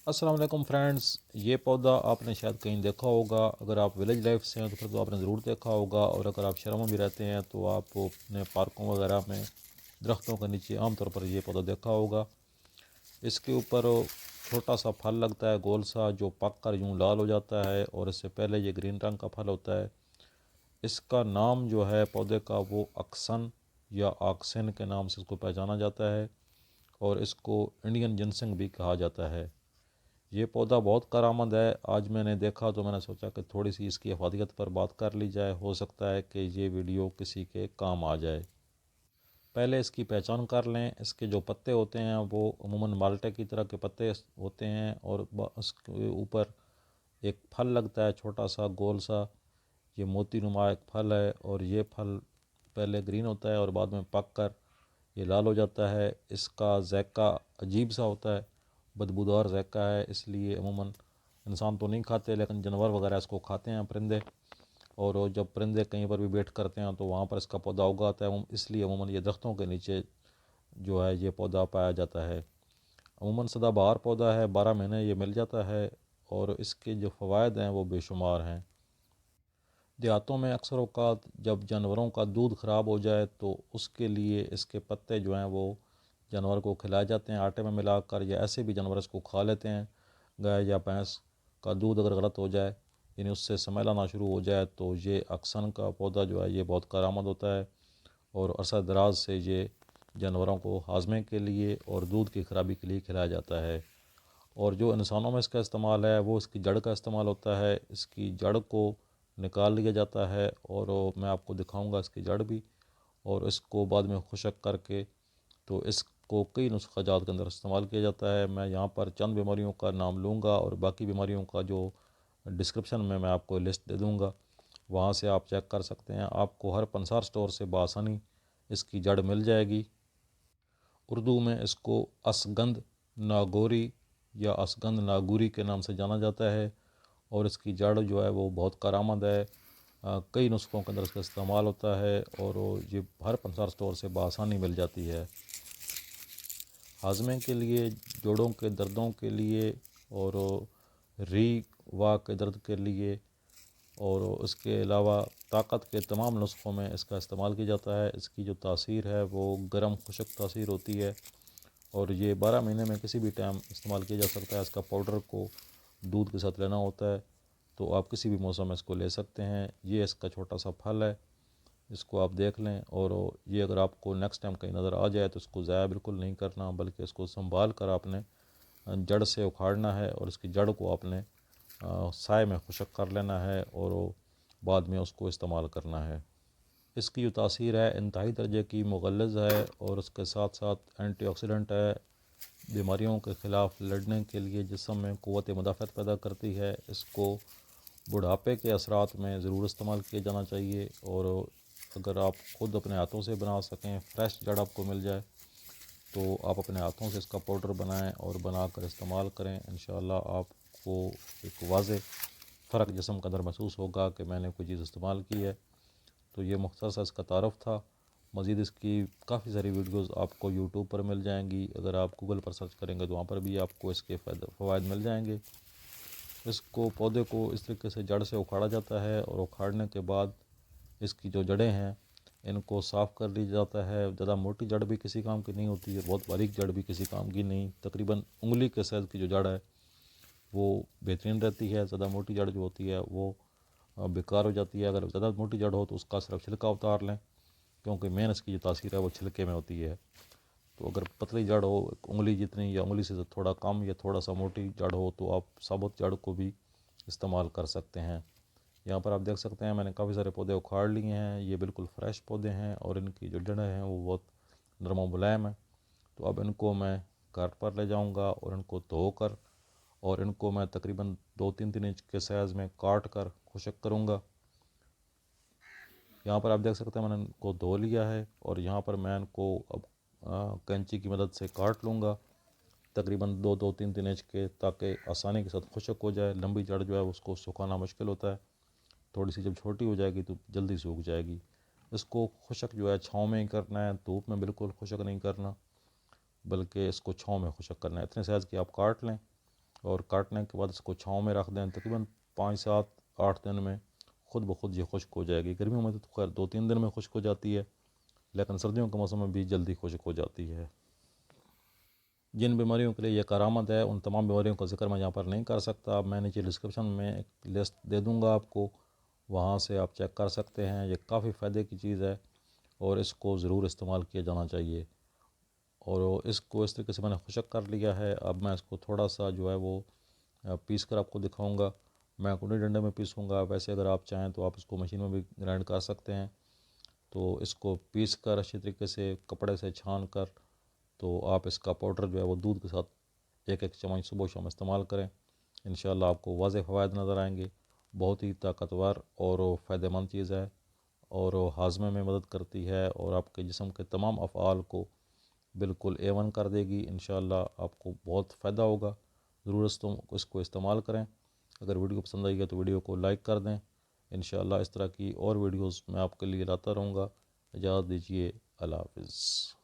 अस्सलाम वालेकुम फ्रेंड्स। ये पौधा आपने शायद कहीं देखा होगा। अगर आप विलेज लाइफ से हैं तो फिर तो आपने ज़रूर देखा होगा, और अगर आप शहरों में भी रहते हैं तो आप अपने पार्कों वगैरह में दरख्तों के नीचे आमतौर पर ये पौधा देखा होगा। इसके ऊपर छोटा सा फल लगता है, गोल सा, जो पक कर यूँ लाल हो जाता है, और इससे पहले ये ग्रीन रंग का फल होता है। इसका नाम जो है पौधे का वो अक्सन या आक्सिन के नाम से इसको पहचाना जाता है, और इसको इंडियन जिनसिंग भी कहा जाता है। ये पौधा बहुत करामद है। आज मैंने देखा तो मैंने सोचा कि थोड़ी सी इसकी अफादियत पर बात कर ली जाए, हो सकता है कि ये वीडियो किसी के काम आ जाए। पहले इसकी पहचान कर लें। इसके जो पत्ते होते हैं वो अमूमन माल्टे की तरह के पत्ते होते हैं, और उसके ऊपर एक फल लगता है छोटा सा गोल सा। ये मोती नुमा एक फल है, और ये फल पहले ग्रीन होता है और बाद में पक कर ये लाल हो जाता है। इसका ज़ायका अजीब सा होता है, बदबूदार ज़ायका है, इसलिए अमूमन इंसान तो नहीं खाते, लेकिन जानवर वगैरह इसको खाते हैं, परिंदे। और वो जब परिंदे कहीं पर भी वेट करते हैं तो वहाँ पर इसका पौधा उगाता है, इसलिए अमूमन ये दरख्तों के नीचे जो है ये पौधा पाया जाता है। अमूमन सदाबहार पौधा है, 12 महीने ये मिल जाता है, और इसके जो फ़वाइद हैं वो बेशुमार हैं। देहातों में अक्सर औक़ात जब जानवरों का दूध ख़राब हो जाए तो उसके लिए इसके पत्ते जो हैं वो जानवर को खिलाए जाते हैं आटे में मिलाकर, या ऐसे भी जानवर इसको खा लेते हैं। गाय या भैंस का दूध अगर गलत हो जाए, यानी उससे स्मेल आना शुरू हो जाए, तो ये अक्सन का पौधा जो है ये बहुत कारआमद होता है, और अरसा दराज से ये जानवरों को हाजमे के लिए और दूध की खराबी के लिए खिलाया जाता है। और जो इंसानों में इसका इस्तेमाल है वो इसकी जड़ का इस्तेमाल होता है। इसकी जड़ को निकाल लिया जाता है, और मैं आपको दिखाऊंगा इसकी जड़ भी, और इसको बाद में खुशक करके तो इसको कई नुस्खा जात के अंदर इस्तेमाल किया जाता है। मैं यहाँ पर चंद बीमारियों का नाम लूँगा, और बाकी बीमारियों का जो डिस्क्रिप्शन में मैं आपको लिस्ट दे दूँगा, वहाँ से आप चेक कर सकते हैं। आपको हर पंसार स्टोर से बआसानी इसकी जड़ मिल जाएगी। उर्दू में इसको असगंध नागौरी या असगंध नागूरी के नाम से जाना जाता है, और इसकी जड़ जो है वो बहुत कारआमद है। कई नुस्खों के अंदर इसका इस्तेमाल होता है, और ये हर पंसार स्टोर से बआसानी मिल जाती है। हाजमे के लिए, जोड़ों के दर्दों के लिए, और री वा के दर्द के लिए, और उसके अलावा ताकत के तमाम नुस्खों में इसका इस्तेमाल किया जाता है। इसकी जो तासीर है वो गर्म खुशक तासीर होती है, और ये 12 महीने में किसी भी टाइम इस्तेमाल किया जा सकता है। इसका पाउडर को दूध के साथ लेना होता है, तो आप किसी भी मौसम में इसको ले सकते हैं। ये इसका छोटा सा फल है, इसको आप देख लें। और ये अगर आपको नेक्स्ट टाइम कहीं नज़र आ जाए तो इसको ज़ाया बिल्कुल नहीं करना, बल्कि इसको संभाल कर आपने जड़ से उखाड़ना है, और इसकी जड़ को आपने साए में खुशक कर लेना है, और बाद में उसको इस्तेमाल करना है। इसकी जो तासीर है इंतहाई दर्जे की मुग़ल्लिज़ है, और उसके साथ साथ एंटीऑक्सीडेंट है। बीमारियों के ख़िलाफ़ लड़ने के लिए जिस्म में क़ुव्वत मुदाफ़अत पैदा करती है। इसको बुढ़ापे के असरात में ज़रूर इस्तेमाल किया जाना चाहिए, और अगर आप ख़ुद अपने हाथों से बना सकें, फ़्रेश जड़ आपको मिल जाए, तो आप अपने हाथों से इसका पाउडर बनाएं और बनाकर इस्तेमाल करें। इंशाअल्लाह आपको एक वाज़ेह फ़र्क जिस्म के अंदर महसूस होगा कि मैंने कोई चीज़ इस्तेमाल की है। तो ये मुख्तसर इसका तारुफ़ था। मज़ीद इसकी काफ़ी सारी वीडियोज़ आपको यूट्यूब पर मिल जाएंगी। अगर आप गूगल पर सर्च करेंगे तो वहाँ पर भी आपको इसके फ़वाइद मिल जाएंगे। इसको पौधे को इस तरीके से जड़ से उखाड़ा जाता है, और उखाड़ने के बाद इसकी जो जड़ें हैं इनको साफ़ कर लिया जाता है। ज़्यादा मोटी जड़ भी किसी काम की नहीं होती है, बहुत बारीक जड़ भी किसी काम की नहीं। तकरीबन उंगली के साइज़ की जो जड़ है वो बेहतरीन रहती है। ज़्यादा मोटी जड़ जो होती है वो बेकार हो जाती है। अगर ज़्यादा मोटी जड़ हो तो उसका सिर्फ छिलका उतार लें, क्योंकि मेन इसकी जो तासीर है वो छिलके में होती है। तो अगर पतली जड़ हो, उंगली जितनी या उंगली से थोड़ा कम या थोड़ा सा मोटी जड़ हो, तो आप साबुत जड़ को भी इस्तेमाल कर सकते हैं। यहाँ पर आप देख सकते हैं मैंने काफ़ी सारे पौधे उखाड़ लिए हैं। ये बिल्कुल फ़्रेश पौधे हैं, और इनकी जो जड़ें हैं वो बहुत नरम व मुलायम है। तो अब इनको मैं घर पर ले जाऊँगा, और इनको धोकर, और इनको मैं तकरीबन 2-3 इंच के साइज़ में काट कर खुशक करूँगा। यहाँ पर आप देख सकते हैं मैंने इनको धो लिया है, और यहाँ पर मैं इनको अब कैंची की मदद से काट लूँगा, तकरीबन 2-3 इंच के, ताकि आसानी के साथ खुशक हो जाए। लंबी जड़ जो है उसको सुखाना मुश्किल होता है, थोड़ी सी जब छोटी हो जाएगी तो जल्दी सूख जाएगी। इसको खुशक जो है छाँव में ही करना है, धूप में बिल्कुल खुशक नहीं करना, बल्कि इसको छाँव में खुशक करना है। इतने साइज़ की आप काट लें, اور کاٹنے کے بعد اس کو چھاؤں میں رکھ دیں، تقریباً 5 7 8 دن میں خود بخود یہ خشک ہو جائے گی۔ گرمیوں میں تو خیر 2 3 دن میں خشک ہو جاتی ہے، لیکن سردیوں کے موسم میں بھی جلدی خشک ہو جاتی ہے۔ جن بیماریوں کے لیے یہ کارآمد ہے ان تمام بیماریوں کا ذکر میں یہاں پر نہیں کر سکتا، میں نیچے ڈسکرپشن میں ایک لسٹ دے دوں گا آپ کو، وہاں سے آپ چیک کر سکتے ہیں۔ یہ کافی فائدے کی چیز ہے اور اس کو ضرور استعمال کیا جانا چاہیے۔ اور اس کو اس طریقے سے میں نے خشک کر لیا ہے، اب میں اس کو تھوڑا سا جو ہے وہ پیس کر آپ کو دکھاؤں گا۔ میں کنڈی ڈنڈے میں پیسوں گا، ویسے اگر آپ چاہیں تو آپ اس کو مشین میں بھی گرائنڈ کر سکتے ہیں۔ تو اس کو پیس کر اچھی طریقے سے کپڑے سے چھان کر تو آپ اس کا پاؤڈر جو ہے وہ دودھ کے ساتھ 1 1 چمچ صبح و شام استعمال کریں، انشاءاللہ آپ کو واضح فوائد نظر آئیں گے۔ بہت ہی طاقتور اور فائدہ مند چیز ہے اور ہاضمے میں مدد کرتی ہے اور آپ کے جسم کے تمام افعال کو بالکل A1 کر دے گی۔ انشاءاللہ آپ کو بہت فائدہ ہوگا، ضرور اس کو استعمال کریں۔ اگر ویڈیو پسند آئی ہے تو ویڈیو کو لائک کر دیں۔ انشاءاللہ اس طرح کی اور ویڈیوز میں آپ کے لیے لاتا رہوں گا۔ اجازت دیجیے، اللہ حافظ۔